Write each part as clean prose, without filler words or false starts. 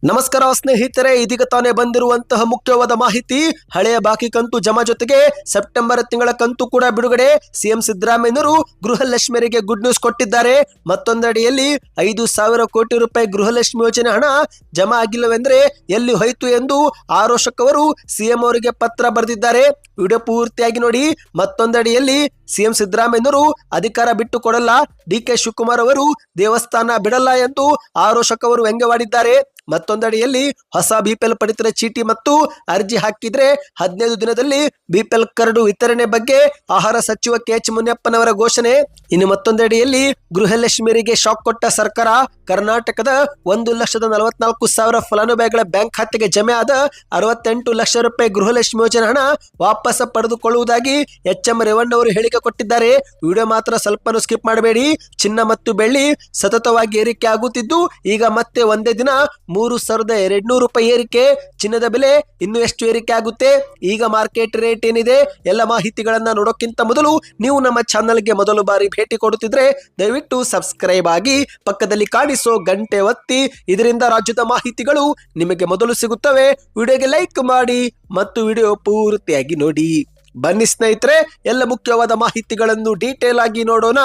ನಮಸ್ಕಾರ ಸ್ನೇಹಿತರೆ, ಇದೀಗ ತಾನೇ ಬಂದಿರುವಂತಹ ಮುಖ್ಯವಾದ ಮಾಹಿತಿ. ಹಳೆಯ ಬಾಕಿ ಕಂತು ಜಮಾ ಜೊತೆಗೆ ಸೆಪ್ಟೆಂಬರ್ ತಿಂಗಳ ಕಂತು ಕೂಡ ಬಿಡುಗಡೆ. ಸಿಎಂ ಸಿದ್ದರಾಮಯ್ಯನವರು ಗೃಹಲಕ್ಷ್ಮಿಯರಿಗೆ ಗುಡ್ ನ್ಯೂಸ್ ಕೊಟ್ಟಿದ್ದಾರೆ. ಮತ್ತೊಂದೆಡೆಯಲ್ಲಿ 5,000 ಕೋಟಿ ರೂಪಾಯಿ ಗೃಹಲಕ್ಷ್ಮಿ ಯೋಜನೆ ಹಣ ಜಮಾ ಆಗಿಲ್ಲವೆಂದ್ರೆ ಎಲ್ಲಿ ಹೋಯ್ತು ಎಂದು ಆರೋಶಕ್ ಅವರು ಸಿಎಂ ಅವರಿಗೆ ಪತ್ರ ಬರೆದಿದ್ದಾರೆ. ವಿಡಿಯೋ ಪೂರ್ತಿಯಾಗಿ ನೋಡಿ. ಮತ್ತೊಂದೆಡೆಯಲ್ಲಿ ಸಿಎಂ ಸಿದ್ದರಾಮಯ್ಯನವರು ಅಧಿಕಾರ ಬಿಟ್ಟು ಕೊಡಲ್ಲ, ಡಿಕೆ ಶಿವಕುಮಾರ್ ಅವರು ದೇವಸ್ಥಾನ ಬಿಡಲ್ಲ ಎಂದು ಆರೋಶಕ್ ಅವರು ವ್ಯಂಗ್ಯವಾಡಿದ್ದಾರೆ. ಮತ್ತೊಂದೆಡೆಯಲ್ಲಿ ಹೊಸ ಬಿಪಿಎಲ್ ಪಡಿತರ ಚೀಟಿ ಮತ್ತು ಅರ್ಜಿ ಹಾಕಿದ್ರೆ 15 ದಿನದಲ್ಲಿ ಬಿಪಿಎಲ್ ಕಾರ್ಡ್ ವಿತರಣೆ ಬಗ್ಗೆ ಆಹಾರ ಸಚಿವ ಕೆಎಚ್ ಮುನಿಯಪ್ಪನವರ ಘೋಷಣೆ. ಇನ್ನು ಮತ್ತೊಂದೆಡೆಯಲ್ಲಿ ಗೃಹಲಕ್ಷ್ಮಿಯರಿಗೆ ಶಾಕ್ ಕೊಟ್ಟ ಸರ್ಕಾರ. ಕರ್ನಾಟಕದ 1,44,000 ಫಲಾನುಭವಿಗಳ ಬ್ಯಾಂಕ್ ಖಾತೆಗೆ ಜಮೆ ಆದ 68 ಲಕ್ಷ ರೂಪಾಯಿ ಗೃಹಲಕ್ಷ್ಮಿ ಯೋಜನೆ ಹಣ ವಾಪಸ್ ಪಡೆದುಕೊಳ್ಳುವುದಾಗಿ ಎಚ್ಎಂ ರೇವಣ್ಣ ಅವರು ಹೇಳಿಕೆ ಕೊಟ್ಟಿದ್ದಾರೆ. ವಿಡಿಯೋ ಮಾತ್ರ ಸ್ವಲ್ಪ ಸ್ಕಿಪ್ ಮಾಡಬೇಡಿ. ಚಿನ್ನ ಮತ್ತು ಬೆಳ್ಳಿ ಸತತವಾಗಿ ಏರಿಕೆ ಆಗುತ್ತಿದ್ದು ಈಗ ಮತ್ತೆ ಒಂದೇ ದಿನ 3,200 ರೂಪಾಯಿ ಏರಿಕೆ. ಚಿನ್ನದ ಬೆಲೆ ಇನ್ನು ಎಷ್ಟು ಏರಿಕೆ ಆಗುತ್ತೆ, ಈಗ ಮಾರ್ಕೆಟ್ ರೇಟ್ ಏನಿದೆ, ಎಲ್ಲ ಮಾಹಿತಿಗಳನ್ನ ನೋಡೋಕ್ಕಿಂತ ಮೊದಲು ನೀವು ನಮ್ಮ ಚಾನಲ್ಗೆ ಮೊದಲು ಬಾರಿ ಭೇಟಿ ಕೊಡುತ್ತಿದ್ರೆ ದಯವಿಟ್ಟು ಸಬ್ಸ್ಕ್ರೈಬ್ ಆಗಿ ಪಕ್ಕದಲ್ಲಿ ಕಾಣಿಸೋ ಗಂಟೆ ಒತ್ತಿ. ಇದರಿಂದ ರಾಜ್ಯದ ಮಾಹಿತಿಗಳು ನಿಮಗೆ ಮೊದಲು ಸಿಗುತ್ತವೆ. ವಿಡಿಯೋಗೆ ಲೈಕ್ ಮಾಡಿ ಮತ್ತು ವಿಡಿಯೋ ಪೂರ್ತಿಯಾಗಿ ನೋಡಿ. ಬನ್ನಿ ಸ್ನೇಹಿತರೆ, ಎಲ್ಲ ಮುಖ್ಯವಾದ ಮಾಹಿತಿಗಳನ್ನು ಡೀಟೇಲ್ ಆಗಿ ನೋಡೋಣ.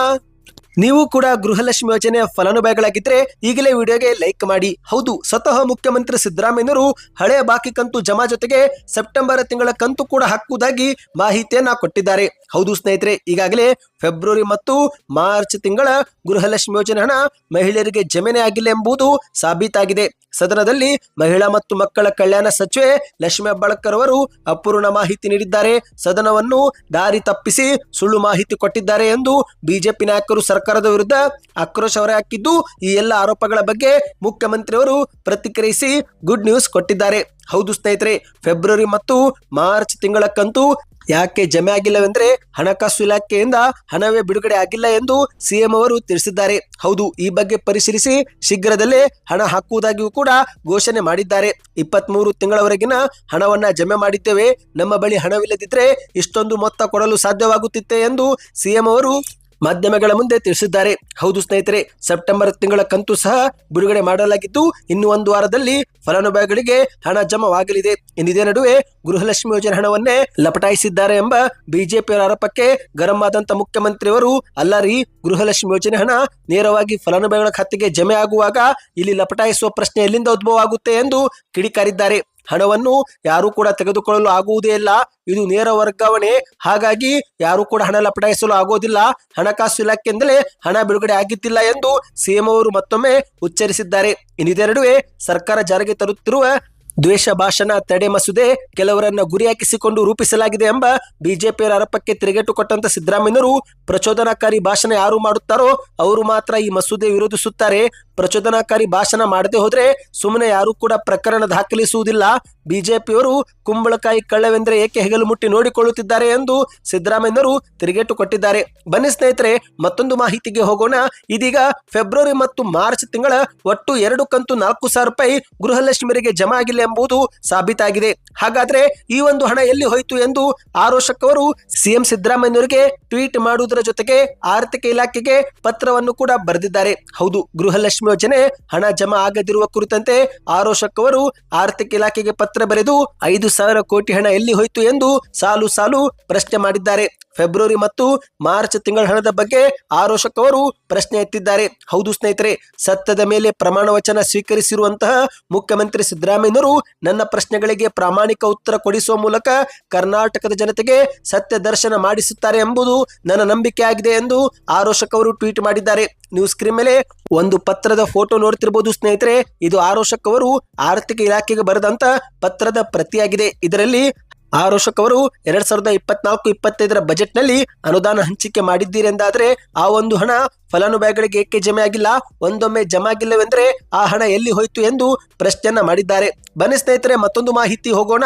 ನೀವು ಕೂಡ ಗೃಹಲಕ್ಷ್ಮಿ ಯೋಜನೆಯ ಫಲಾನುಭವಿಗಳಾಗಿದ್ರೆ ಈಗಲೇ ವಿಡಿಯೋಗೆ ಲೈಕ್ ಮಾಡಿ. ಹೌದು, ಸ್ವತಃ ಮುಖ್ಯಮಂತ್ರಿ ಸಿದ್ದರಾಮಯ್ಯನವರು ಹಳೆಯ ಬಾಕಿ ಕಂತು ಜಮಾ ಜೊತೆಗೆ ಸೆಪ್ಟೆಂಬರ್ ತಿಂಗಳ ಕಂತು ಕೂಡ ಹಾಕುವುದಾಗಿ ಮಾಹಿತಿಯನ್ನ ಕೊಟ್ಟಿದ್ದಾರೆ. ಹೌದು ಸ್ನೇಹಿತರೆ, ಈಗಾಗಲೇ ಫೆಬ್ರವರಿ ಮತ್ತು ಮಾರ್ಚ್ ತಿಂಗಳ ಗೃಹಲಕ್ಷ್ಮಿ ಯೋಜನೆ ಹಣ ಮಹಿಳೆಯರಿಗೆ ಜಮೆನೆ ಆಗಿಲ್ಲ ಎಂಬುದು ಸಾಬೀತಾಗಿದೆ. ಸದನದಲ್ಲಿ ಮಹಿಳಾ ಮತ್ತು ಮಕ್ಕಳ ಕಲ್ಯಾಣ ಸಚಿವೆ ಲಕ್ಷ್ಮಿ ಹೆಬ್ಬಾಳ್ಕರ್ ಅವರು ಅಪೂರ್ಣ ಮಾಹಿತಿ ನೀಡಿದ್ದಾರೆ. ಸದನವನ್ನು ದಾರಿ ತಪ್ಪಿಸಿ ಸುಳ್ಳು ಮಾಹಿತಿ ಕೊಟ್ಟಿದ್ದಾರೆ ಎಂದು ಬಿಜೆಪಿ ನಾಯಕರು ಸರ್ಕಾರದ ವಿರುದ್ಧ ಆಕ್ರೋಶ ಹೊರಹಾಕಿದ್ದು, ಈ ಎಲ್ಲ ಆರೋಪಗಳ ಬಗ್ಗೆ ಮುಖ್ಯಮಂತ್ರಿಯವರು ಪ್ರತಿಕ್ರಿಯಿಸಿ ಗುಡ್ ನ್ಯೂಸ್ ಕೊಟ್ಟಿದ್ದಾರೆ. ಹೌದು ಸ್ನೇಹಿತರೆ, ಫೆಬ್ರವರಿ ಮತ್ತು ಮಾರ್ಚ್ ತಿಂಗಳ ಕಂತು ಯಾಕೆ ಜಮೆ ಆಗಿಲ್ಲವೆಂದ್ರೆ ಹಣಕಾಸು ಇಲಾಖೆಯಿಂದ ಹಣವೇ ಬಿಡುಗಡೆ ಆಗಿಲ್ಲ ಎಂದು ಸಿಎಂ ಅವರು ತಿಳಿಸಿದ್ದಾರೆ. ಹೌದು, ಈ ಬಗ್ಗೆ ಪರಿಶೀಲಿಸಿ ಶೀಘ್ರದಲ್ಲೇ ಹಣ ಹಾಕುವುದಾಗಿಯೂ ಕೂಡ ಘೋಷಣೆ ಮಾಡಿದ್ದಾರೆ. 23 ತಿಂಗಳವರೆಗಿನ ಹಣವನ್ನ ಜಮೆ ಮಾಡಿದ್ದೇವೆ, ನಮ್ಮ ಬಳಿ ಹಣವಿಲ್ಲದಿದ್ರೆ ಇಷ್ಟೊಂದು ಮೊತ್ತ ಕೊಡಲು ಸಾಧ್ಯವಾಗುತ್ತಿತ್ತೆ ಎಂದು ಸಿಎಂ ಅವರು ಮಾಧ್ಯಮಗಳ ಮುಂದೆ ತಿಳಿಸಿದ್ದಾರೆ. ಹೌದು ಸ್ನೇಹಿತರೆ, ಸೆಪ್ಟೆಂಬರ್ ತಿಂಗಳ ಕಂತು ಸಹ ಬಿಡುಗಡೆ ಮಾಡಲಾಗಿದ್ದು ಇನ್ನು ಒಂದು ವಾರದಲ್ಲಿ ಫಲಾನುಭವಿಗಳಿಗೆ ಹಣ ಜಮಾವಾಗಲಿದೆ. ಇದೇ ನಡುವೆ ಗೃಹಲಕ್ಷ್ಮಿ ಯೋಜನೆ ಹಣವನ್ನೇ ಲಪಟಾಯಿಸಿದ್ದಾರೆ ಎಂಬ ಬಿಜೆಪಿಯವರ ಆರೋಪಕ್ಕೆ ಗರಂ ಆದಂತ ಮುಖ್ಯಮಂತ್ರಿಯವರು, ಅಲ್ಲ ರೀ, ಗೃಹಲಕ್ಷ್ಮಿ ಯೋಜನೆ ಹಣ ನೇರವಾಗಿ ಫಲಾನುಭವಿಗಳ ಖಾತೆಗೆ ಜಮೆ ಆಗುವಾಗ ಇಲ್ಲಿ ಲಪಟಾಯಿಸುವ ಪ್ರಶ್ನೆ ಎಲ್ಲಿಂದ ಉದ್ಭವ ಆಗುತ್ತೆ ಎಂದು ಕಿಡಿಕಾರಿದ್ದಾರೆ. ಹಣವನ್ನು ಯಾರು ಕೂಡ ತೆಗೆದುಕೊಳ್ಳಲು ಆಗುವುದೇ ಇಲ್ಲ, ಇದು ನೇರ ವರ್ಗಾವಣೆ, ಹಾಗಾಗಿ ಯಾರು ಕೂಡ ಹಣ ಲಪಟಾಯಿಸಲು ಆಗೋದಿಲ್ಲ, ಹಣಕಾಸು ಇಲಾಖೆಯಿಂದಲೇ ಹಣ ಬಿಡುಗಡೆ ಆಗಿದ್ದಿಲ್ಲ ಎಂದು ಸಿಎಂ ಅವರು ಮತ್ತೊಮ್ಮೆ ಉಚ್ಚರಿಸಿದ್ದಾರೆ. ಇದೇ ನಡುವೆ ಸರ್ಕಾರ ಜಾರಿಗೆ ತರುತ್ತಿರುವ ದ್ವೇಷ ಭಾಷಣ ತಡೆ ಮಸೂದೆ ಕೆಲವರನ್ನ ಗುರಿಯಾಗಿಸಿಕೊಂಡು ರೂಪಿಸಲಾಗಿದೆ ಎಂಬ ಬಿಜೆಪಿಯವರ ಆರೋಪಕ್ಕೆ ತಿರುಗೇಟು ಕೊಟ್ಟಂತ ಸಿದ್ದರಾಮಯ್ಯನವರು, ಪ್ರಚೋದನಾಕಾರಿ ಭಾಷಣ ಯಾರು ಮಾಡುತ್ತಾರೋ ಅವರು ಮಾತ್ರ ಈ ಮಸೂದೆ ವಿರೋಧಿಸುತ್ತಾರೆ. ಪ್ರಚೋದನಾಕಾರಿ ಭಾಷಣ ಮಾಡದೆ ಹೋದ್ರೆ ಸುಮ್ಮನೆ ಯಾರು ಕೂಡ ಪ್ರಕರಣ ದಾಖಲಿಸುವುದಿಲ್ಲ. ಬಿಜೆಪಿಯವರು ಕುಂಬಳಕಾಯಿ ಕಳ್ಳವೆಂದ್ರೆ ಏಕೆ ಹೆಗಲು ಮುಟ್ಟಿ ನೋಡಿಕೊಳ್ಳುತ್ತಿದ್ದಾರೆ ಎಂದು ಸಿದ್ದರಾಮಯ್ಯನವರು ತಿರುಗೇಟು ಕೊಟ್ಟಿದ್ದಾರೆ. ಬನ್ನಿ ಸ್ನೇಹಿತರೆ, ಮತ್ತೊಂದು ಮಾಹಿತಿಗೆ ಹೋಗೋಣ. ಇದೀಗ ಫೆಬ್ರವರಿ ಮತ್ತು ಮಾರ್ಚ್ ತಿಂಗಳ ಒಟ್ಟು 2 ಕಂತು 4,000 ರೂಪಾಯಿ ಗೃಹಲಕ್ಷ್ಮಿಯರಿಗೆ ಜಮಾ ಆಗಿಲ್ಲ ಎಂಬುದು ಸಾಬೀತಾಗಿದೆ. ಹಾಗಾದ್ರೆ ಈ ಒಂದು ಹಣ ಎಲ್ಲಿ ಹೋಯಿತು ಎಂದು ಆರೋಶಕ್ ಅವರು ಸಿಎಂ ಸಿದ್ದರಾಮಯ್ಯನವರಿಗೆ ಟ್ವೀಟ್ ಮಾಡುವುದರ ಜೊತೆಗೆ ಆರ್ಥಿಕ ಇಲಾಖೆಗೆ ಪತ್ರವನ್ನು ಕೂಡ ಬರೆದಿದ್ದಾರೆ. ಹೌದು, ಗೃಹಲಕ್ಷ್ಮಿ ಯೋಜನೆ ಹಣ ಜಮಾ ಆಗದಿರುವ ಕುರಿತಂತೆ ಆರೋಶಕ್ ಅವರು ಆರ್ಥಿಕ ಇಲಾಖೆಗೆ ಪತ್ರ ಬರೆದು 5,000 ಕೋಟಿ ಹಣ ಎಲ್ಲಿ ಹೋಯಿತು ಎಂದು ಸಾಲು ಸಾಲು ಪ್ರಶ್ನೆ ಮಾಡಿದ್ದಾರೆ. ಫೆಬ್ರವರಿ ಮತ್ತು ಮಾರ್ಚ್ ತಿಂಗಳ ಹಣದ ಬಗ್ಗೆ ಆರೋಶಕ್ ಅವರು ಪ್ರಶ್ನೆ ಎತ್ತಿದ್ದಾರೆ. ಹೌದು ಸ್ನೇಹಿತರೆ, ಸತ್ಯದ ಮೇಲೆ ಪ್ರಮಾಣ ವಚನ ಸ್ವೀಕರಿಸಿರುವಂತಹ ಮುಖ್ಯಮಂತ್ರಿ ಸಿದ್ದರಾಮಯ್ಯನವರು ನನ್ನ ಪ್ರಶ್ನೆಗಳಿಗೆ ಪ್ರಾಮಾಣಿಕ ಉತ್ತರ ಕೊಡಿಸುವ ಮೂಲಕ ಕರ್ನಾಟಕದ ಜನತೆಗೆ ಸತ್ಯ ದರ್ಶನ ಮಾಡಿಸುತ್ತಾರೆ ಎಂಬುದು ನನ್ನ ನಂಬಿಕೆ ಆಗಿದೆ ಎಂದು ಆರೋಶಕ್ ಅವರು ಟ್ವೀಟ್ ಮಾಡಿದ್ದಾರೆ. ನೀವು ಸ್ಕ್ರೀನ್ ಮೇಲೆ ಒಂದು ಪತ್ರದ ಫೋಟೋ ನೋಡ್ತಿರಬಹುದು ಸ್ನೇಹಿತರೆ. ಇದು ಆರೋಶಕ್ ಅವರು ಆರ್ಥಿಕ ಇಲಾಖೆಗೆ ಬರೆದಂತ ಪತ್ರದ ಪ್ರತಿಯಾಗಿದೆ. ಇದರಲ್ಲಿ ಆರೋಶಕ್ ಅವರು 2024-25 ಬಜೆಟ್ ನಲ್ಲಿ ಅನುದಾನ ಹಂಚಿಕೆ ಮಾಡಿದ್ದೀರಿ ಎಂದಾದ್ರೆ ಆ ಒಂದು ಹಣ ಫಲಾನುಭವಿಗಳಿಗೆ ಏಕೆ ಜಮೆ ಆಗಿಲ್ಲ, ಒಂದೊಮ್ಮೆ ಜಮಾ ಆಗಿಲ್ಲವೆಂದ್ರೆ ಆ ಹಣ ಎಲ್ಲಿ ಹೋಯ್ತು ಎಂದು ಪ್ರಶ್ನೆಯನ್ನ ಮಾಡಿದ್ದಾರೆ. ಬನ್ನಿ ಸ್ನೇಹಿತರೆ, ಮತ್ತೊಂದು ಮಾಹಿತಿ ಹೋಗೋಣ.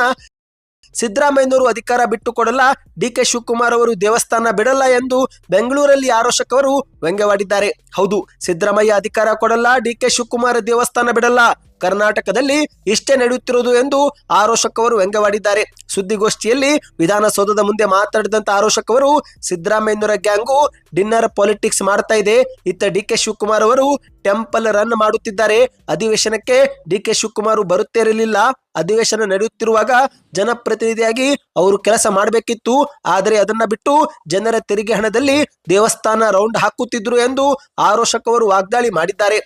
ಸಿದ್ದರಾಮಯ್ಯನವರು ಅಧಿಕಾರ ಬಿಟ್ಟು ಕೊಡಲ್ಲ, ಡಿಕೆ ಶಿವಕುಮಾರ್ ಅವರು ದೇವಸ್ಥಾನ ಬಿಡಲ್ಲ ಎಂದು ಬೆಂಗಳೂರಲ್ಲಿ ಆರೋಶಕ್ ಅವರು ವ್ಯಂಗ್ಯವಾಡಿದ್ದಾರೆ. ಹೌದು, ಸಿದ್ದರಾಮಯ್ಯ ಅಧಿಕಾರ ಕೊಡಲ್ಲ, ಡಿಕೆ ಶಿವಕುಮಾರ್ ದೇವಸ್ಥಾನ ಬಿಡಲ್ಲ, ಕರ್ನಾಟಕದಲ್ಲಿ ಇಷ್ಟೇ ನಡೆಯುತ್ತಿರುವುದು ಎಂದು ಆರೋಶಕ್ ಅವರು ವ್ಯಂಗ್ಯವಾಡಿದ್ದಾರೆ. ಸುದ್ದಿಗೋಷ್ಠಿಯಲ್ಲಿ ವಿಧಾನಸೌಧದ ಮುಂದೆ ಮಾತನಾಡಿದಂತ ಆರೋಶಕ್ ಅವರು ಸಿದ್ದರಾಮಯ್ಯನವರ ಗ್ಯಾಂಗು ಡಿನ್ನರ್ ಪಾಲಿಟಿಕ್ಸ್ ಮಾಡ್ತಾ ಇದೆ. ಇತ್ತ ಡಿ.ಕೆ. ಶಿವಕುಮಾರ್ ಅವರು ಟೆಂಪಲ್ ರನ್ ಮಾಡುತ್ತಿದ್ದಾರೆ. ಅಧಿವೇಶನಕ್ಕೆ ಡಿ.ಕೆ. ಶಿವಕುಮಾರ್ ಬರುತ್ತಿರಲಿಲ್ಲ. ಅಧಿವೇಶನ ನಡೆಯುತ್ತಿರುವಾಗ ಜನಪ್ರತಿನಿಧಿಯಾಗಿ ಅವರು ಕೆಲಸ ಮಾಡಬೇಕಿತ್ತು. ಆದರೆ ಅದನ್ನ ಬಿಟ್ಟು ಜನರ ತೆರಿಗೆ ಹಣದಲ್ಲಿ ದೇವಸ್ಥಾನ ರೌಂಡ್ ಹಾಕುತ್ತಿದ್ರು ಎಂದು ಆರೋಶಕ್ ಅವರು ವಾಗ್ದಾಳಿ ಮಾಡಿದ್ದಾರೆ.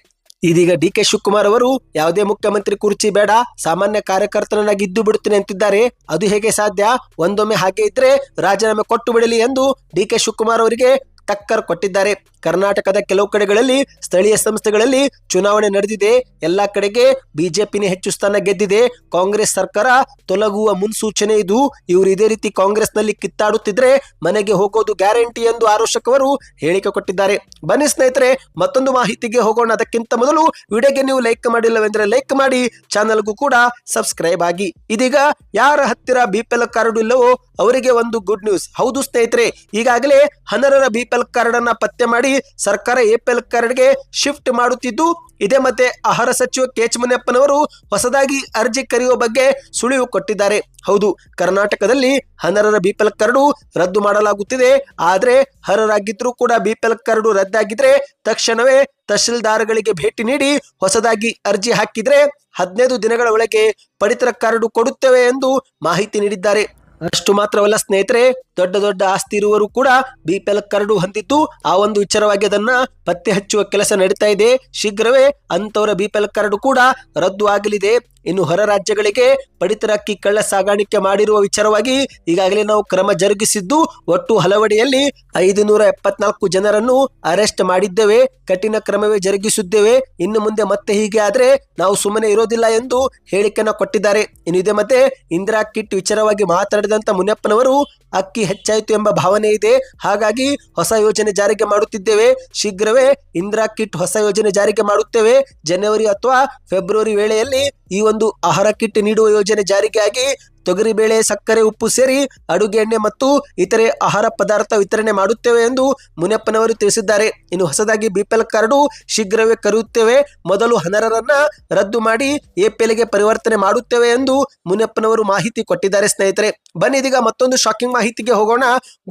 ಇದೀಗ ಡಿ.ಕೆ. ಶಿವಕುಮಾರ್ ಅವರು ಯಾವುದೇ ಮುಖ್ಯಮಂತ್ರಿ ಕುರ್ಚಿ ಬೇಡ, ಸಾಮಾನ್ಯ ಕಾರ್ಯಕರ್ತನಾಗಿ ಇದ್ದು ಬಿಡುತ್ತೇನೆ ಅಂತಿದ್ದಾರೆ. ಅದು ಹೇಗೆ ಸಾಧ್ಯ? ಒಂದೊಮ್ಮೆ ಹಾಗೆ ಇದ್ರೆ ರಾಜೀನಾಮೆ ಕೊಟ್ಟು ಬಿಡಲಿ ಎಂದು ಡಿ.ಕೆ. ಶಿವಕುಮಾರ್ ಅವರಿಗೆ ಟಕ್ಕರ್ ಕೊಟ್ಟಿದ್ದಾರೆ. ಕರ್ನಾಟಕದ ಕೆಲವು ಕಡೆಗಳಲ್ಲಿ ಸ್ಥಳೀಯ ಸಂಸ್ಥೆಗಳಲ್ಲಿ ಚುನಾವಣೆ ನಡೆದಿದೆ. ಎಲ್ಲಾ ಕಡೆಗೆ ಬಿಜೆಪಿನೇ ಹೆಚ್ಚು ಸ್ಥಾನ ಗೆದ್ದಿದೆ. ಕಾಂಗ್ರೆಸ್ ಸರ್ಕಾರ ತೊಲಗುವ ಮುನ್ಸೂಚನೆ ಇದು. ಇವರು ಇದೇ ರೀತಿ ಕಾಂಗ್ರೆಸ್ನಲ್ಲಿ ಕಿತ್ತಾಡುತ್ತಿದ್ರೆ ಮನೆಗೆ ಹೋಗೋದು ಗ್ಯಾರಂಟಿ ಎಂದು ಆರೋಶಕ್ ಅವರು ಹೇಳಿಕೆ ಕೊಟ್ಟಿದ್ದಾರೆ. ಬನ್ನಿ ಸ್ನೇಹಿತರೆ, ಮತ್ತೊಂದು ಮಾಹಿತಿಗೆ ಹೋಗೋಣ. ಅದಕ್ಕಿಂತ ಮೊದಲು ವಿಡಿಯೋಗೆ ನೀವು ಲೈಕ್ ಮಾಡಿಲ್ಲವೆಂದ್ರೆ ಲೈಕ್ ಮಾಡಿ, ಚಾನಲ್ಗೂ ಕೂಡ ಸಬ್ಸ್ಕ್ರೈಬ್ ಆಗಿ. ಇದೀಗ ಯಾರ ಹತ್ತಿರ ಬಿಪಿಎಲ್ ಕಾರ್ಡ್ ಇಲ್ಲವೋ ಅವರಿಗೆ ಒಂದು ಗುಡ್ ನ್ಯೂಸ್. ಹೌದು ಸ್ನೇಹಿತರೆ, ಈಗಾಗಲೇ ಅನರ್ಹರ ಬಿಪಿಎಲ್ ಕಾರ್ಡ್ ಅನ್ನ ಪತ್ತೆ ಮಾಡಿ ಸರ್ಕಾರ ಎಪಿಎಲ್ ಕಾರ್ಡ್ಗೆ ಶಿಫ್ಟ್ ಮಾಡುತ್ತಿದ್ದು, ಇದೇ ಮತ್ತೆ ಆಹಾರ ಸಚಿವ ಕೆ.ಎಚ್. ಮುನಿಯಪ್ಪನವರು ಹೊಸದಾಗಿ ಅರ್ಜಿ ಕರೆಯುವ ಬಗ್ಗೆ ಸುಳಿವು ಕೊಟ್ಟಿದ್ದಾರೆ. ಹೌದು, ಕರ್ನಾಟಕದಲ್ಲಿ ಅನರ್ಹರ ಬಿಪಿಎಲ್ ಕಾರ್ಡು ರದ್ದು ಮಾಡಲಾಗುತ್ತಿದೆ. ಆದ್ರೆ ಅರ್ಹರಾಗಿದ್ರೂ ಕೂಡ ಬಿಪಿಎಲ್ ಕಾರ್ಡು ರದ್ದಾಗಿದ್ರೆ ತಕ್ಷಣವೇ ತಹಶೀಲ್ದಾರ್ಗಳಿಗೆ ಭೇಟಿ ನೀಡಿ ಹೊಸದಾಗಿ ಅರ್ಜಿ ಹಾಕಿದ್ರೆ 15 ದಿನಗಳ ಒಳಗೆ ಪಡಿತರ ಕಾರ್ಡು ಕೊಡುತ್ತೇವೆ ಎಂದು ಮಾಹಿತಿ ನೀಡಿದ್ದಾರೆ. ಅಷ್ಟು ಮಾತ್ರವಲ್ಲ ಸ್ನೇಹಿತರೆ, ದೊಡ್ಡ ದೊಡ್ಡ ಆಸ್ತಿ ಇರುವರು ಕೂಡ ಬಿಪಿಎಲ್ ಕಾರ್ಡು ಹೊಂದಿದ್ದು ಆ ಒಂದು ವಿಚಾರವಾಗಿ ಅದನ್ನ ಪತ್ತೆ ಹಚ್ಚುವ ಕೆಲಸ ನಡೀತಾ ಇದೆ. ಶೀಘ್ರವೇ ಅಂತವರ ಬಿಪಿಎಲ್ ಕಾರ್ಡು ಕೂಡ ರದ್ದು ಆಗಲಿದೆ. ಇನ್ನು ಹೊರ ರಾಜ್ಯಗಳಿಗೆ ಪಡಿತರ ಅಕ್ಕಿ ಕಳ್ಳ ಸಾಗಾಣಿಕೆ ಮಾಡಿರುವ ವಿಚಾರವಾಗಿ ಈಗಾಗಲೇ ನಾವು ಕ್ರಮ ಜರುಗಿಸಿದ್ದು, ಒಟ್ಟು ಹಲವಡೆಯಲ್ಲಿ 574 ಜನರನ್ನು ಅರೆಸ್ಟ್ ಮಾಡಿದ್ದೇವೆ. ಕಠಿಣ ಕ್ರಮವೇ ಜರುಗಿಸಿದ್ದೇವೆ. ಇನ್ನು ಮುಂದೆ ಮತ್ತೆ ಹೀಗೆ ಆದ್ರೆ ನಾವು ಸುಮ್ಮನೆ ಇರೋದಿಲ್ಲ ಎಂದು ಹೇಳಿಕೆಯನ್ನು ಕೊಟ್ಟಿದ್ದಾರೆ. ಇನ್ನು ಇದೇ ಮತ್ತೆ ಇಂದಿರಾ ಕಿಟ್ ವಿಚಾರವಾಗಿ ಮಾತನಾಡಿದಂತ ಮುನಿಯಪ್ಪನವರು ಅಕ್ಕಿ ಹೆಚ್ಚಾಯಿತು ಎಂಬ ಭಾವನೆ ಇದೆ, ಹಾಗಾಗಿ ಹೊಸ ಯೋಜನೆ ಜಾರಿಗೆ ಮಾಡುತ್ತಿದ್ದೇವೆ. ಶೀಘ್ರವೇ ಇಂದಿರಾ ಕಿಟ್ ಹೊಸ ಯೋಜನೆ ಜಾರಿಗೆ ಮಾಡುತ್ತೇವೆ. ಜನವರಿ ಅಥವಾ ಫೆಬ್ರವರಿ ವೇಳೆಯಲ್ಲಿ ಈ ಒಂದು ಆಹಾರ ಕಿಟ್ ನೀಡುವ ಯೋಜನೆ ಜಾರಿಗೆ ಆಗಿ ತೊಗರಿಬೇಳೆ, ಸಕ್ಕರೆ, ಉಪ್ಪು ಸೇರಿ ಅಡುಗೆ ಎಣ್ಣೆ ಮತ್ತು ಇತರೆ ಆಹಾರ ಪದಾರ್ಥ ವಿತರಣೆ ಮಾಡುತ್ತೇವೆ ಎಂದು ಮುನಿಯಪ್ಪನವರು ತಿಳಿಸಿದ್ದಾರೆ. ಇನ್ನು ಹೊಸದಾಗಿ ಬಿಪಿಎಲ್ ಕಾರ್ಡು ಶೀಘ್ರವೇ ಕರೆಯುತ್ತೇವೆ. ಮೊದಲು ಅನರ್ಹರನ್ನ ರದ್ದು ಮಾಡಿ ಎಪಿಎಲ್ಗೆ ಪರಿವರ್ತನೆ ಮಾಡುತ್ತೇವೆ ಎಂದು ಮುನಿಯಪ್ಪನವರು ಮಾಹಿತಿ ಕೊಟ್ಟಿದ್ದಾರೆ. ಸ್ನೇಹಿತರೆ, ಬನ್ನಿ ಇದೀಗ ಮತ್ತೊಂದು ಶಾಕಿಂಗ್ ಮಾಹಿತಿಗೆ ಹೋಗೋಣ.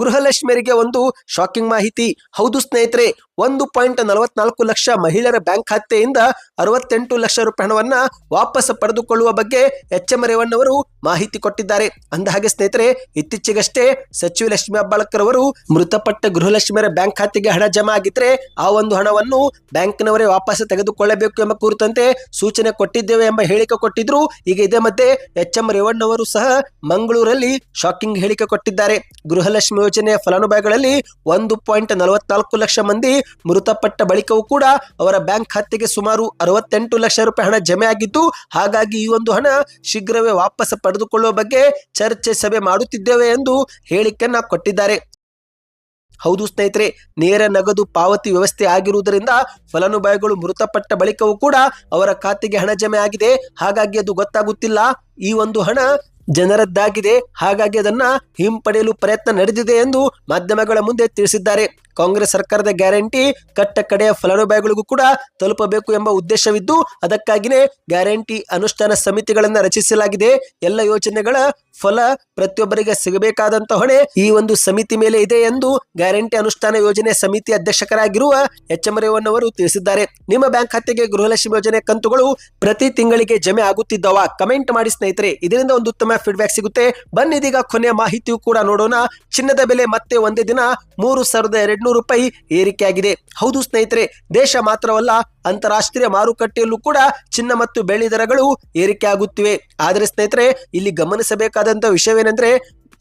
ಗೃಹಲಕ್ಷ್ಮಿಯರಿಗೆ ಒಂದು ಶಾಕಿಂಗ್ ಮಾಹಿತಿ. ಹೌದು ಸ್ನೇಹಿತರೆ, 1.44 ಲಕ್ಷ ಮಹಿಳೆಯರ ಬ್ಯಾಂಕ್ ಖಾತೆಯಿಂದ 68 ಲಕ್ಷ ರೂಪಾಯಿ ಹಣವನ್ನ ವಾಪಸ್ ಪಡೆದುಕೊಳ್ಳುವ ಬಗ್ಗೆ ಎಚ್.ಎಂ. ರೇವಣ್ಣವರು ಮಾಹಿತಿ ಕೊಟ್ಟಿದ್ದಾರೆ. ಅಂದಹಾಗೆ ಸ್ನೇಹಿತರೆ, ಇತ್ತೀಚೆಗಷ್ಟೇ ಸಚಿವ ಲಕ್ಷ್ಮೀ ಹೆಬ್ಬಾಳ್ಕರ್ ಅವರು ಮೃತಪಟ್ಟ ಗೃಹಲಕ್ಷ್ಮಿಯರ ಬ್ಯಾಂಕ್ ಖಾತೆಗೆ ಹಣ ಜಮಾ ಆಗಿದ್ರೆ ಆ ಒಂದು ಹಣವನ್ನು ಬ್ಯಾಂಕ್ನವರೇ ವಾಪಸ್ ತೆಗೆದುಕೊಳ್ಳಬೇಕು ಎಂಬ ಕುರಿತಂತೆ ಸೂಚನೆ ಕೊಟ್ಟಿದ್ದೇವೆ ಎಂಬ ಹೇಳಿಕೆ ಕೊಟ್ಟಿದ್ರು. ಈಗ ಇದೇ ಮಧ್ಯೆ ಎಚ್.ಎಂ. ರೇವಣ್ಣವರು ಸಹ ಮಂಗಳೂರಲ್ಲಿ ಶಾಕಿಂಗ್ ಹೇಳಿಕೆ ಕೊಟ್ಟಿದ್ದಾರೆ. ಗೃಹಲಕ್ಷ್ಮಿ ಯೋಜನೆಯ ಫಲಾನುಭವಿಗಳಲ್ಲಿ 1.44 ಲಕ್ಷ ಮಂದಿ ಮೃತಪಟ್ಟ ಬಳಿಕವೂ ಕೂಡ ಅವರ ಬ್ಯಾಂಕ್ ಖಾತೆಗೆ ಸುಮಾರು 68 ಲಕ್ಷ ರೂಪಾಯಿ ಹಣ ಜಮೆ ಆಗಿದ್ದು, ಹಾಗಾಗಿ ಈ ಒಂದು ಹಣ ಶೀಘ್ರವೇ ವಾಪಸ್ ಪಡೆದುಕೊಳ್ಳುವ ಬಗ್ಗೆ ಚರ್ಚೆ ಸಭೆ ಮಾಡುತ್ತಿದ್ದೇವೆ ಎಂದು ಹೇಳಿಕೆಯನ್ನ ಕೊಟ್ಟಿದ್ದಾರೆ. ಹೌದು ಸ್ನೇಹಿತರೆ, ನೇರ ನಗದು ಪಾವತಿ ವ್ಯವಸ್ಥೆ ಆಗಿರುವುದರಿಂದ ಫಲಾನುಭವಿಗಳು ಮೃತಪಟ್ಟ ಬಳಿಕವೂ ಕೂಡ ಅವರ ಖಾತೆಗೆ ಹಣ ಜಮೆ ಆಗಿದೆ. ಹಾಗಾಗಿ ಅದು ಗೊತ್ತಾಗುತ್ತಿಲ್ಲ. ಈ ಒಂದು ಹಣ ಜನರದ್ದಾಗಿದೆ, ಹಾಗಾಗಿ ಅದನ್ನ ಹಿಂಪಡೆಯಲು ಪ್ರಯತ್ನ ನಡೆದಿದೆ ಎಂದು ಮಾಧ್ಯಮಗಳ ಮುಂದೆ ತಿಳಿಸಿದ್ದಾರೆ. ಕಾಂಗ್ರೆಸ್ ಸರ್ಕಾರದ ಗ್ಯಾರಂಟಿ ಕಟ್ಟ ಕಡೆಯ ಫಲಾನುಭವಿಗಳಿಗೂ ಕೂಡ ತಲುಪಬೇಕು ಎಂಬ ಉದ್ದೇಶವಿದ್ದು, ಅದಕ್ಕಾಗಿಯೇ ಗ್ಯಾರಂಟಿ ಅನುಷ್ಠಾನ ಸಮಿತಿಗಳನ್ನು ರಚಿಸಲಾಗಿದೆ. ಎಲ್ಲ ಯೋಜನೆಗಳ ಫಲ ಪ್ರತಿಯೊಬ್ಬರಿಗೆ ಸಿಗಬೇಕಾದಂತ ಹೊಣೆ ಈ ಒಂದು ಸಮಿತಿ ಮೇಲೆ ಇದೆ ಎಂದು ಗ್ಯಾರಂಟಿ ಅನುಷ್ಠಾನ ಯೋಜನೆ ಸಮಿತಿ ಅಧ್ಯಕ್ಷರಾಗಿರುವ ಎಚ್.ಎಂ. ರೇವಣ್ಣವರು ತಿಳಿಸಿದ್ದಾರೆ. ನಿಮ್ಮ ಬ್ಯಾಂಕ್ ಖಾತೆಗೆ ಗೃಹಲಕ್ಷ್ಮಿ ಯೋಜನೆ ಕಂತುಗಳು ಪ್ರತಿ ತಿಂಗಳಿಗೆ ಜಮೆ ಆಗುತ್ತಿದ್ದವ? ಕಮೆಂಟ್ ಮಾಡಿ ಸ್ನೇಹಿತರೆ, ಇದರಿಂದ ಒಂದು ಉತ್ತಮ ಫೀಡ್ಬ್ಯಾಕ್ ಸಿಗುತ್ತೆ. ಬನ್ನಿ ಇದೀಗ ಕೊನೆಯ ಮಾಹಿತಿಯು ಕೂಡ ನೋಡೋಣ. ಚಿನ್ನದ ಬೆಲೆ ಮತ್ತೆ ಒಂದೇ ದಿನ 3,200 ರೂಪಾಯಿ ಏರಿಕೆಯಾಗಿದೆ. ಹೌದು ಸ್ನೇಹಿತರೆ, ದೇಶ ಮಾತ್ರವಲ್ಲ ಅಂತಾರಾಷ್ಟ್ರೀಯ ಮಾರುಕಟ್ಟೆಯಲ್ಲೂ ಕೂಡ ಚಿನ್ನ ಮತ್ತು ಬೆಳ್ಳಿ ದರಗಳು ಏರಿಕೆ ಆಗುತ್ತಿವೆ. ಆದರೆ ಸ್ನೇಹಿತರೆ, ಇಲ್ಲಿ ಗಮನಿಸಬೇಕಾದಂತ ವಿಷಯವೇನೆಂದ್ರೆ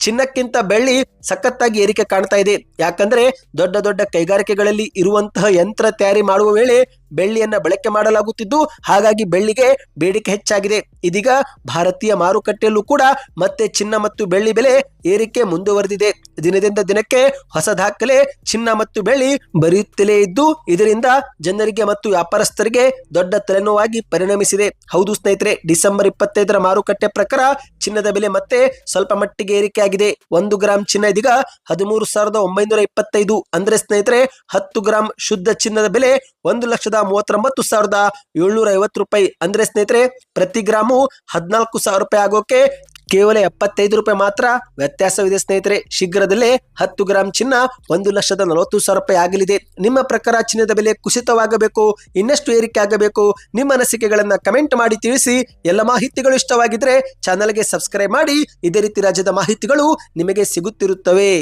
ಚಿನ್ನಕ್ಕಿಂತ ಬೆಳ್ಳಿ ಸಖತ್ತಾಗಿ ಏರಿಕೆ ಕಾಣ್ತಾ ಇದೆ. ಯಾಕಂದ್ರೆ ದೊಡ್ಡ ದೊಡ್ಡ ಕೈಗಾರಿಕೆಗಳಲ್ಲಿ ಇರುವಂತಹ ಯಂತ್ರ ತಯಾರಿ ಮಾಡುವ ವೇಳೆ ಬೆಳ್ಳಿಯನ್ನ ಬಳಕೆ ಮಾಡಲಾಗುತ್ತಿದ್ದು, ಹಾಗಾಗಿ ಬೆಳ್ಳಿಗೆ ಬೇಡಿಕೆ ಹೆಚ್ಚಾಗಿದೆ. ಇದೀಗ ಭಾರತೀಯ ಮಾರುಕಟ್ಟೆಯಲ್ಲೂ ಕೂಡ ಮತ್ತೆ ಚಿನ್ನ ಮತ್ತು ಬೆಳ್ಳಿ ಬೆಲೆ ಏರಿಕೆ ಮುಂದುವರೆದಿದೆ. ದಿನದಿಂದ ದಿನಕ್ಕೆ ಹೊಸ ದಾಖಲೆ ಚಿನ್ನ ಮತ್ತು ಬೆಳ್ಳಿ ಬರೆಯುತ್ತಲೇ ಇದ್ದು, ಇದರಿಂದ ಜನರಿಗೆ ಮತ್ತು ವ್ಯಾಪಾರಸ್ಥರಿಗೆ ದೊಡ್ಡ ತಲೆನೋವಾಗಿ ಪರಿಣಮಿಸಿದೆ. ಹೌದು ಸ್ನೇಹಿತರೆ, ಡಿಸೆಂಬರ್ 25ರ ಮಾರುಕಟ್ಟೆ ಪ್ರಕಾರ ಚಿನ್ನದ ಬೆಲೆ ಮತ್ತೆ ಸ್ವಲ್ಪ ಮಟ್ಟಿಗೆ ಏರಿಕೆ ಆಗಿದೆ. 1 ಗ್ರಾಂ ಚಿನ್ನ ಇದೀಗ 13,925. ಅಂದ್ರೆ ಸ್ನೇಹಿತರೆ, 10 ಗ್ರಾಂ ಶುದ್ಧ ಚಿನ್ನದ ಬೆಲೆ 1,30,35,000 ₹1,39,750 ಅಂದ್ರೆ ಸ್ನೇಹಿತರೆ ಪ್ರತಿ ಗ್ರಾಮು 14,000 ರೂಪಾಯಿ ಆಗೋಕೆ ಕೇವಲ 75 ರೂಪಾಯಿ ಮಾತ್ರ ವ್ಯತ್ಯಾಸವಿದೆ ಸ್ನೇಹಿತರೆ. ಶೀಘ್ರದಲ್ಲೇ 10 ಗ್ರಾಂ ಚಿನ್ನ 1,40,000 ರೂಪಾಯಿ ಆಗಲಿದೆ. ನಿಮ್ಮ ಪ್ರಕಾರ ಚಿನ್ನದ ಬೆಲೆ ಕುಸಿತವಾಗಬೇಕು, ಇನ್ನಷ್ಟು ಏರಿಕೆ ಆಗಬೇಕು? ನಿಮ್ಮ ಅನಿಸಿಕೆಗಳನ್ನ ಕಮೆಂಟ್ ಮಾಡಿ ತಿಳಿಸಿ. ಎಲ್ಲ ಮಾಹಿತಿಗಳು ಇಷ್ಟವಾಗಿದ್ರೆ ಚಾನಲ್ಗೆ ಸಬ್ಸ್ಕ್ರೈಬ್ ಮಾಡಿ. ಇದೇ ರೀತಿ ರಾಜ್ಯದ ಮಾಹಿತಿಗಳು ನಿಮಗೆ ಸಿಗುತ್ತಿರುತ್ತವೆ.